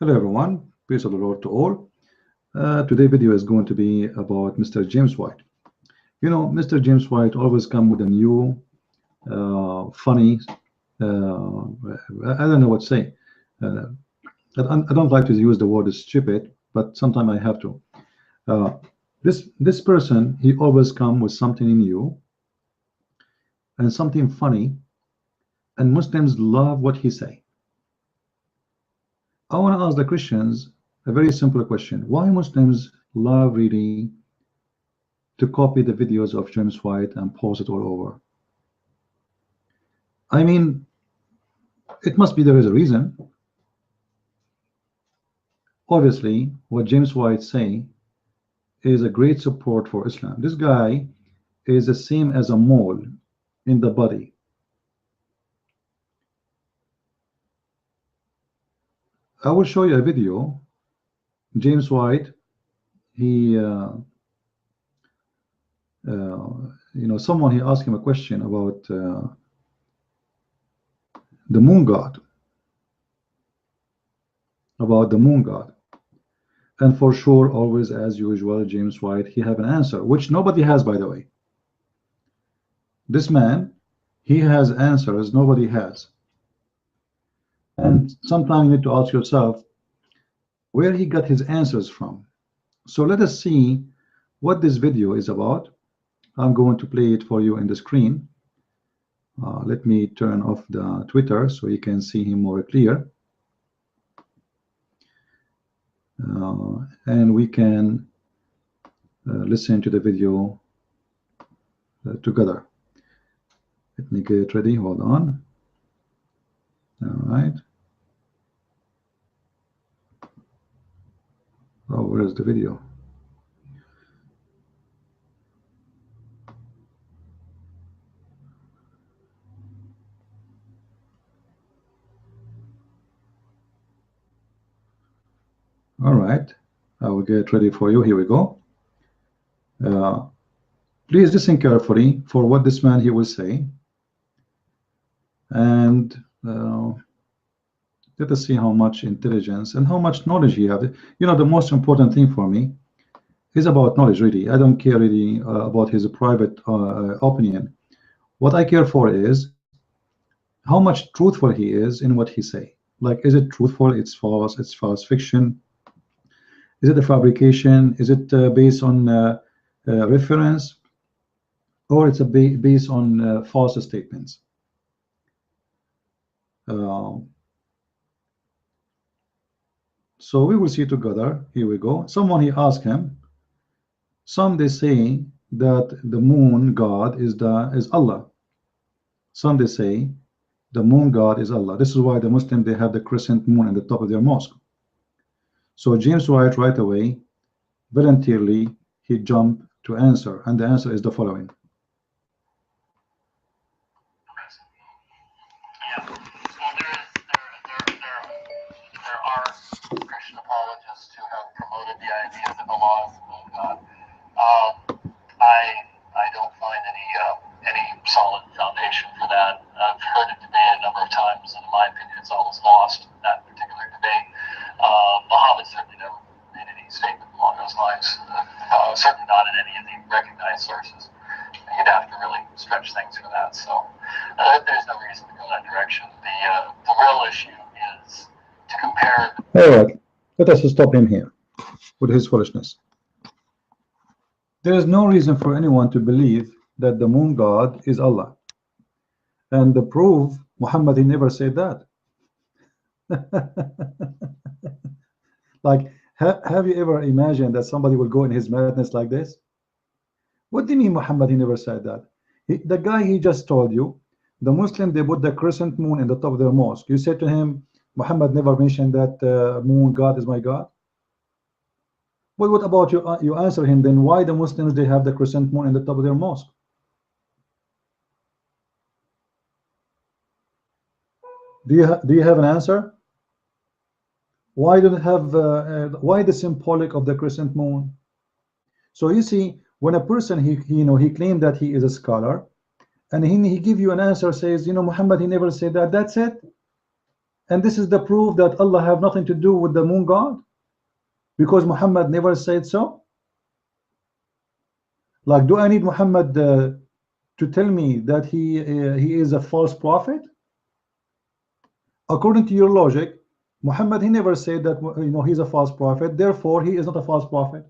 Hello everyone, peace of the Lord to all. Today's video is going to be about Mr. James White. You know, Mr. James White always come with a new, funny, I don't know what to say. I don't like to use the word stupid, but sometimes I have to. This person, he always come with something new and something funny, and Muslims love what he say. I want to ask the Christians a very simple question. Why Muslims love really to copy the videos of James White and post it all over? I mean, it must be there is a reason. Obviously, what James White say is a great support for Islam. This guy is the same as a mole in the body. I will show you a video. James White, he you know, someone, he asked him a question about the moon god, and for sure, always as usual, James White, he have an answer which nobody has, by the way. This man, he has answers nobody has, and sometimes you need to ask yourself where he got his answers from. So let us see what this video is about. I'm going to play it for you in the screen. Let me turn off the Twitter so you can see him more clear, and we can listen to the video together. Let me get ready. Hold on. All right. Oh, where is the video? All right, I will get ready for you. Here we go. Please listen carefully for what this man he will say, and let us see how much intelligence and how much knowledge he has. You know, the most important thing for me is about knowledge, really. I don't care really about his private opinion. What I care for is how much truthful he is in what he say. Like, is it truthful? It's false. It's false fiction. Is it a fabrication? Is it based on reference, or it's based on false statements? So we will see together. Here we go. Someone, he asked him. Some they say that the moon god is Allah. Some they say the moon god is Allah. This is why the Muslim, they have the crescent moon at the top of their mosque. So James White right away, voluntarily, he jumped to answer, and the answer is the following. Yeah. Well, there are Christian apologists who have promoted the idea that Allah is the moon god. I don't find any solid foundation for that. I've heard it debated a number of times, and in my opinion, it's always lost, that particular debate. Muhammad certainly never made any statement along those lines, certainly not in any of the recognized sources. You'd have to really stretch things for that. So there's no reason to go that direction. The real issue is to compare. All right, let us stop him here with his foolishness. There is no reason for anyone to believe that the moon god is Allah, and the proof, Muhammad, he never said that. Like, have you ever imagined that somebody will go in his madness like this? What do you mean Muhammad, he never said that? The guy, he just told you, the Muslim, they put the crescent moon in the top of their mosque. You said to him, Muhammad never mentioned that moon god is my God. Well, what about you? You answer him, then why the Muslims, they have the crescent moon in the top of their mosque? Do you have an answer? Why do they have why the symbolic of the crescent moon? So you see, when a person, he claimed that he is a scholar, and he give you an answer, says, Muhammad, he never said that. That's it. And this is the proof that Allah have nothing to do with the moon god, because Muhammad never said so. Like, do I need Muhammad to tell me that he is a false prophet? According to your logic, Muhammad, he never said that, you know, he's a false prophet, therefore he is not a false prophet.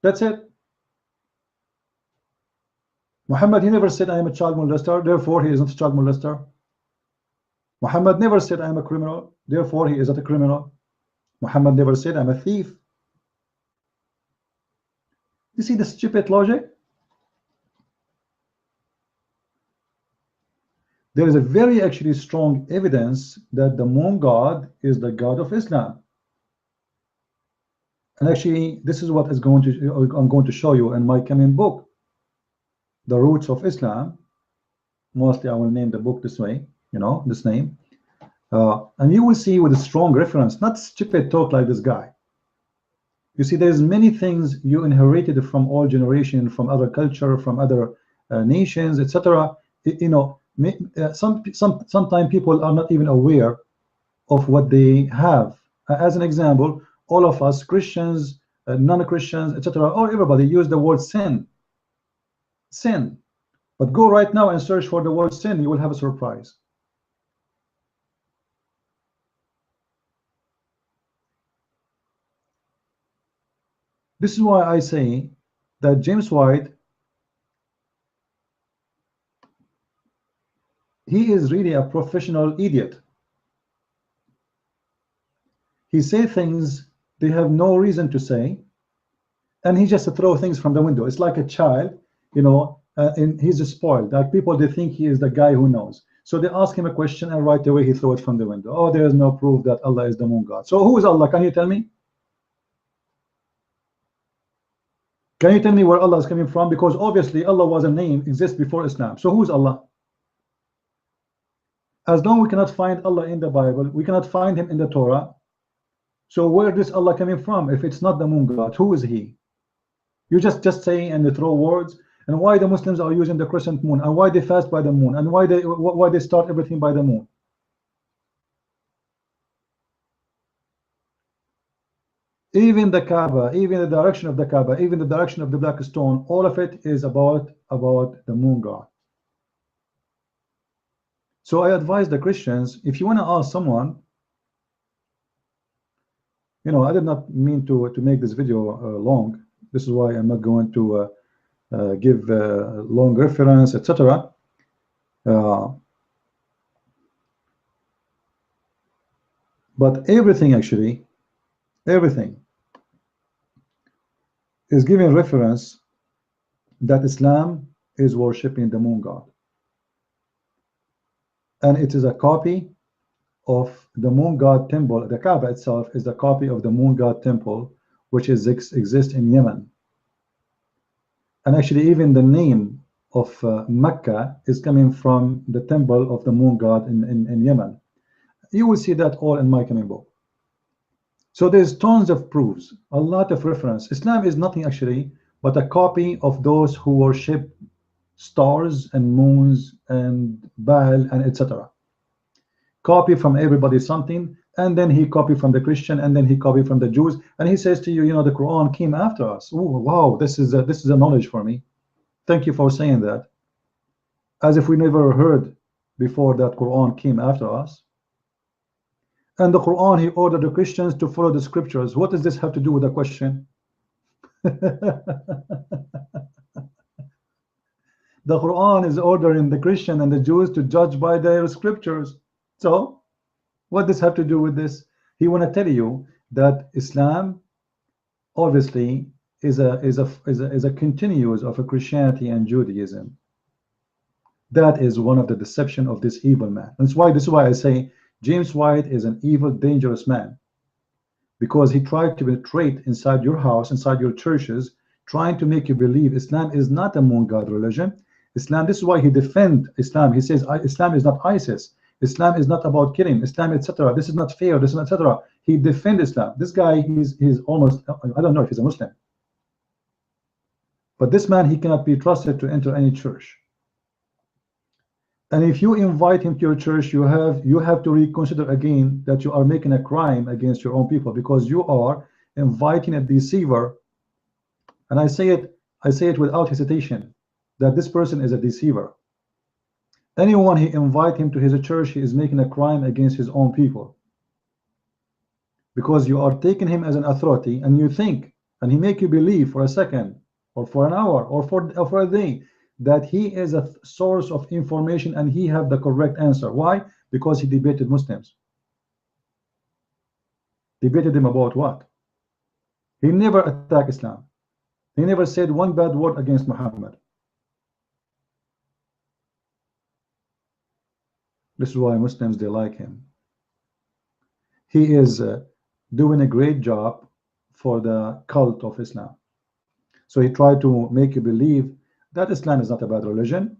That's it. Muhammad, he never said I am a child molester, therefore he is not a child molester. Muhammad never said I am a criminal, therefore he is not a criminal. Muhammad never said I'm a thief. You see the stupid logic? There is a very actually strong evidence that the moon god is the god of Islam. And actually, this is what is I'm going to show you in my coming book, The Roots of Islam. Mostly I will name the book this way, you know, this name. And you will see with a strong reference, not stupid talk like this guy. You see, there's many things you inherited from all generation, from other culture, from other nations, etc. You know, sometimes people are not even aware of what they have. As an example, all of us Christians, non-Christians, etc., or everybody use the word sin. Sin. But go right now and search for the word sin, you will have a surprise. This is why I say that James White, he is really a professional idiot. He say things they have no reason to say, and he just throw things from the window. It's like a child, you know, and he's spoiled. Like people, they think he is the guy who knows. So they ask him a question, and right away he throw it from the window. Oh, there is no proof that Allah is the moon god. So who is Allah? Can you tell me? Can you tell me where Allah is coming from? Because obviously Allah was a name, exists before Islam. So who is Allah? As long as we cannot find Allah in the Bible, we cannot find him in the Torah. So where is Allah coming from if it's not the moon god? Who is he? You just say and throw words. And why the Muslims are using the crescent moon, and why they fast by the moon, and why they start everything by the moon. Even the Kaaba, even the direction of the Kaaba, even the direction of the black stone, all of it is about the moon god. So I advise the Christians, if you want to ask someone, you know, I did not mean to make this video long. This is why I'm not going to give long reference, etc. But everything, actually, everything is giving reference that Islam is worshipping the moon god, and it is a copy of the moon god temple. The Kaaba itself is the copy of the moon god temple, which exists in Yemen. And actually, even the name of Mecca is coming from the temple of the moon god in Yemen. You will see that all in my coming book. So there's tons of proofs, a lot of reference. Islam is nothing actually but a copy of those who worship stars and moons and Baal and etc. Copy from everybody something, and then he copied from the Christian, and then he copied from the Jews, and he says to you, you know, the Quran came after us. Oh wow, this is a knowledge for me. Thank you for saying that. As if we never heard before that Quran came after us. And the Quran, he ordered the Christians to follow the scriptures. What does this have to do with the question? The Quran is ordering the Christian and the Jews to judge by their scriptures. So what does have to do with this? He want to tell you that Islam obviously is a continuous of a Christianity and Judaism. That is one of the deception of this evil man. That's why this is why I say James White is an evil, dangerous man, because he tried to penetrate inside your house, inside your churches, trying to make you believe Islam is not a moon god religion. Islam, this is why he defends Islam. He says Islam is not ISIS. Islam is not about killing. Islam, etc. This is not fair. This is not, etc. He defends Islam. This guy, he's almost, I don't know if he's a Muslim, but this man, he cannot be trusted to enter any church. And if you invite him to your church, you have to reconsider again that you are making a crime against your own people, because you are inviting a deceiver. And I say it without hesitation, that this person is a deceiver. Anyone he invite him to his church, he is making a crime against his own people, because you are taking him as an authority, and you think, and he make you believe for a second or for an hour or for a day that he is a source of information and he have the correct answer. Why? Because he debated Muslims. Debated them about what? He never attacked Islam. He never said one bad word against Muhammad. This is why Muslims, they like him. He is doing a great job for the cult of Islam. So he tried to make you believe that Islam is not a bad religion.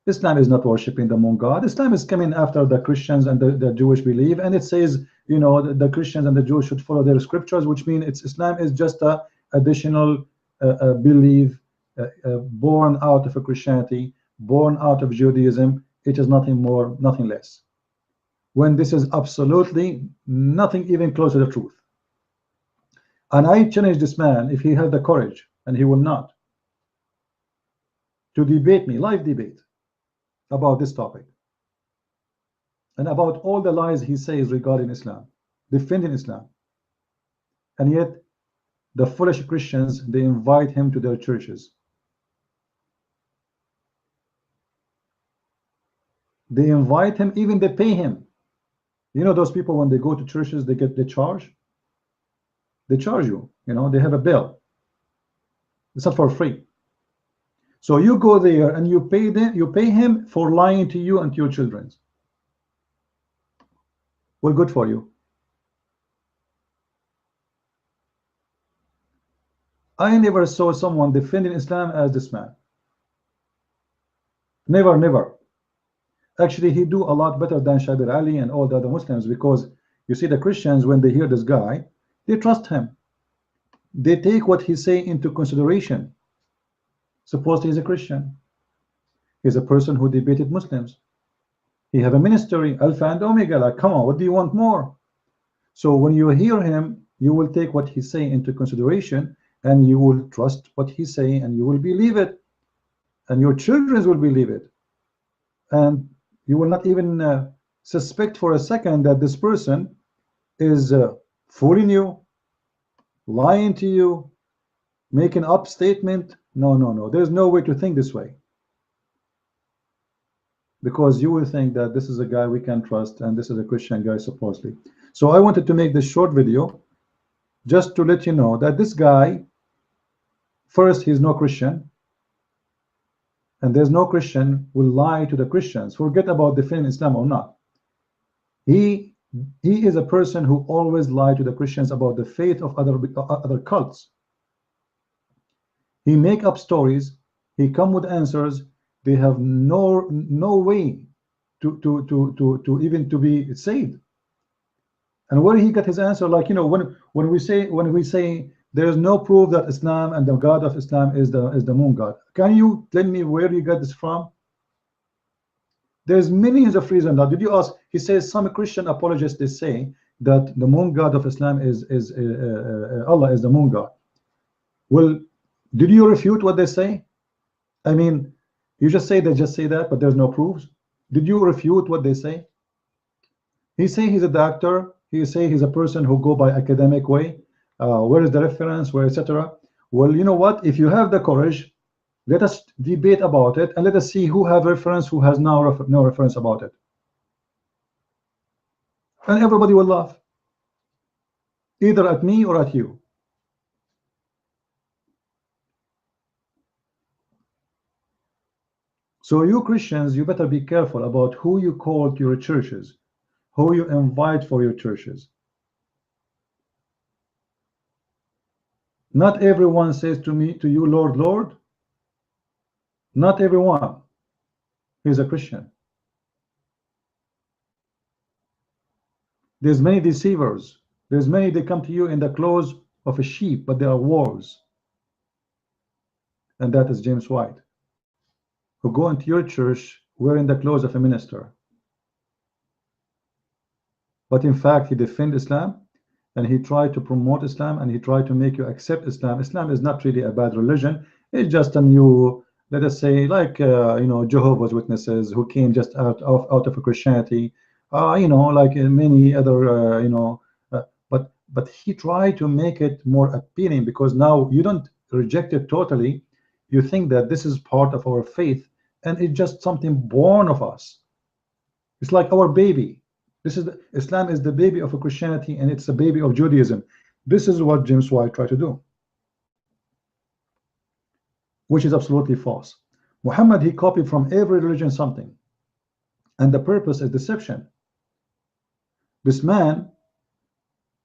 Islam is not worshiping the moon god. Islam is coming after the Christians and the Jewish belief, and it says, you know, the Christians and the Jews should follow their scriptures, which means Islam is just a additional belief born out of Christianity, born out of Judaism. It is nothing more, nothing less, when this is absolutely nothing even close to the truth. And I challenge this man, if he had the courage, and he will not, to debate me, live debate, about this topic and about all the lies he says regarding Islam, defending Islam. And yet the foolish Christians, they invite him to their churches. They invite him, even they pay him. You know, those people, when they go to churches, they charge. They charge you, you know, they have a bill. It's not for free. So you go there and you pay him for lying to you and to your children. Well, good for you. I never saw someone defending Islam as this man. Never, never. Actually, he do a lot better than Shabir Ali and all the other Muslims, because you see, the Christians, when they hear this guy, they trust him. They take what he say into consideration. Suppose he's a Christian. He's a person who debated Muslims. He have a ministry, Alpha and Omega. Like, come on, what do you want more? So when you hear him, you will take what he say into consideration, and you will trust what he say, and you will believe it, and your children will believe it, and you will not even suspect for a second that this person is fooling you, lying to you, making up statement. No, no, no. There's no way to think this way, because you will think that this is a guy we can trust, and this is a Christian guy supposedly. So I wanted to make this short video just to let you know that this guy, first, he's no Christian, and there's no Christian will lie to the Christians. Forget about defending Islam or not. He is a person who always lied to the Christians about the faith of other cults. He make up stories. He come with answers. They have no way to even to be saved. And where he got his answer, like, you know, when we say there is no proof that Islam and the God of Islam is the moon god. Can you tell me where you got this from? There's millions of reasons. Now, did you ask? He says some Christian apologists, they say that the moon god of Islam is Allah is the moon god. Well, did you refute what they say? I mean, you just say that, but there's no proofs. Did you refute what they say? He say he's a doctor. He say he's a person who go by academic way. Where is the reference? Where, etc. Well, you know what? If you have the courage, let us debate about it, and let us see who have reference, who has no reference about it, and everybody will laugh, either at me or at you. So you Christians, you better be careful about who you call to your churches, who you invite for your churches. Not everyone says to you, Lord, Lord. Not everyone is a Christian. There's many deceivers. There's many, they come to you in the clothes of a sheep, but they are wolves. And that is James White, who go into your church wearing the clothes of a minister. But in fact, he defends Islam, and he tried to promote Islam, and he tried to make you accept Islam. Islam is not really a bad religion. It's just a new, let us say, like you know, Jehovah's Witnesses who came just out of a Christianity, you know, like many other you know, but he tried to make it more appealing, because now you don't reject it totally. You think that this is part of our faith, and it's just something born of us. It's like our baby. This is Islam is the baby of a Christianity, and it's a baby of Judaism. This is what James White tried to do, which is absolutely false. Muhammad, he copied from every religion something, and the purpose is deception. This man,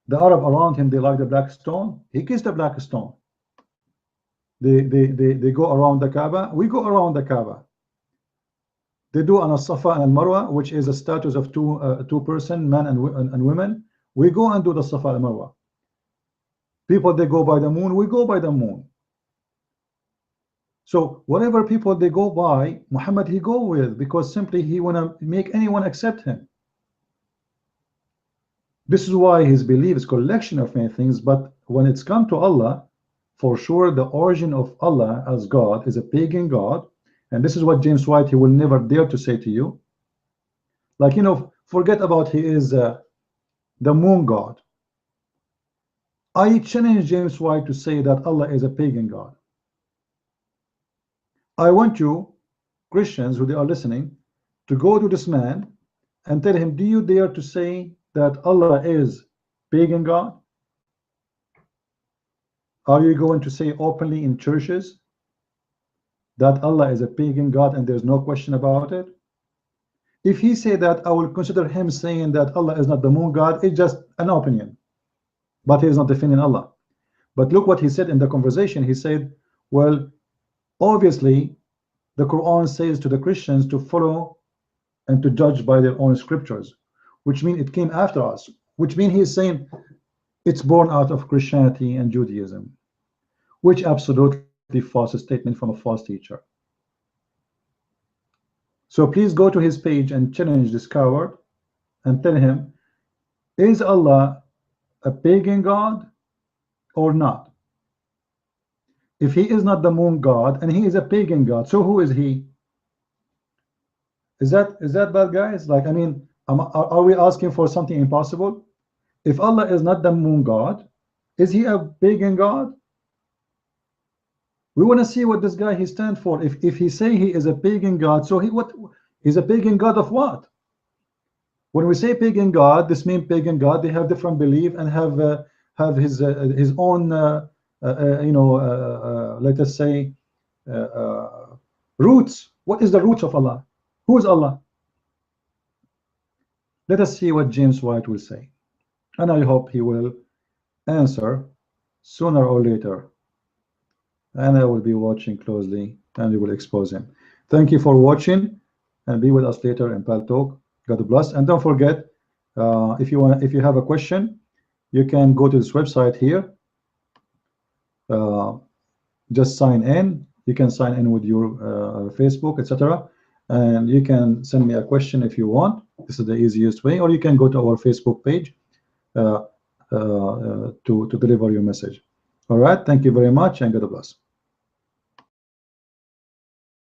the Arab around him, they like the black stone. He kissed the black stone. They go around the Kaaba. We go around the Kaaba. They do on a Safa and Marwa, which is a status of two person, men and women. We go and do the Safa and Marwa. People, they go by the moon. We go by the moon. So whatever people they go by, Muhammad he go with, because simply he want to make anyone accept him. This is why his belief is collection of many things, but when it's come to Allah, for sure the origin of Allah as God is a pagan God. And this is what James White, he will never dare to say to you. Like, you know, forget about he is the moon God. I challenge James White to say that Allah is a pagan God. I want you, Christians who they are listening, to go to this man and tell him, do you dare to say that Allah is pagan God? Are you going to say openly in churches that Allah is a pagan God and there's no question about it? If he say that, I will consider him saying that Allah is not the moon God. It's just an opinion, but he is not defending Allah. But look what he said in the conversation. He said, well, obviously the Quran says to the Christians to follow and to judge by their own scriptures, which means it came after us, which means he is saying it's born out of Christianity and Judaism, which absolutely false statement from a false teacher. So please go to his page and challenge this coward and tell him, is Allah a pagan God or not? If he is not the moon God and he is a pagan God, so who is he? Is that bad, guys? Like, I mean, are we asking for something impossible? If Allah is not the moon God, is he a pagan God? We want to see what this guy he stands for. If he say he is a pagan God, so he's a pagan God of what? When we say pagan God, this means pagan God they have different belief and have his own you know, let us say roots. What is the roots of Allah? Who is Allah? Let us see what James White will say, and I hope he will answer sooner or later. And I will be watching closely, and we will expose him. Thank you for watching, and be with us later in Pal Talk. God bless, and don't forget, if you have a question, you can go to this website here. Just sign in. You can sign in with your Facebook, etc., and you can send me a question if you want. This is the easiest way, or you can go to our Facebook page to deliver your message. All right. Thank you very much, and God bless.